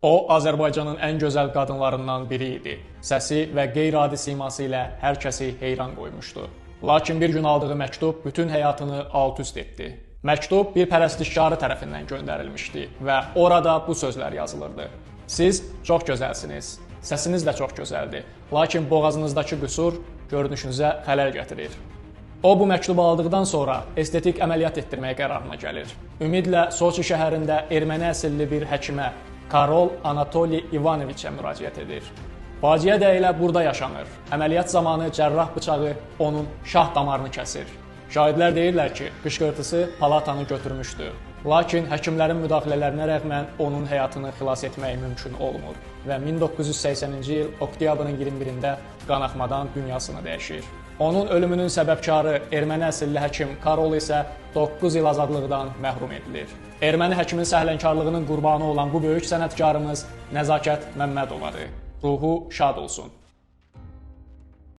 O, Azərbaycanın ən gözəl qadınlarından biri idi. Səsi və qeyri-adi siması ilə hər kəsi heyran qoymuşdu. Lakin bir gün aldığı məktub bütün həyatını alt-üst etdi. Məktub bir pərəstişkarı tərəfindən göndərilmişdi və orada bu sözlər yazılırdı. Siz çox gözəlsiniz, səsiniz də çox gözəldir, lakin boğazınızdakı qüsur görünüşünüzə xələl gətirir. O, bu məktubu aldıqdan sonra estetik əməliyyat etdirməyə qərarına gəlir. Ümidlə Soçi şəhərində erməni əsilli bir həkimə, Karol Anatoli İvanoviçə müraciət edir. Faciə də elə burada yaşanır. Əməliyyat zamanı cərrah bıçağı onun şah damarını kəsir. Şahidlər deyirlər ki, qışqırtısı palatanı götürmüşdü. Lakin həkimlərin müdaxilələrinə rəğmən onun həyatını xilas etmək mümkün olmur və 1980-ci il oktyabrın 21-də qanaxmadan dünyasını dəyişir. Onun ölümünün səbəbkarı erməni əsilli həkim Karol isə 9 il azadlıqdan məhrum edilir. Erməni həkimin səhlənkarlığının qurbanı olan bu böyük sənətkarımız Nəzakət Məmmədovadır. Ruhu şad olsun.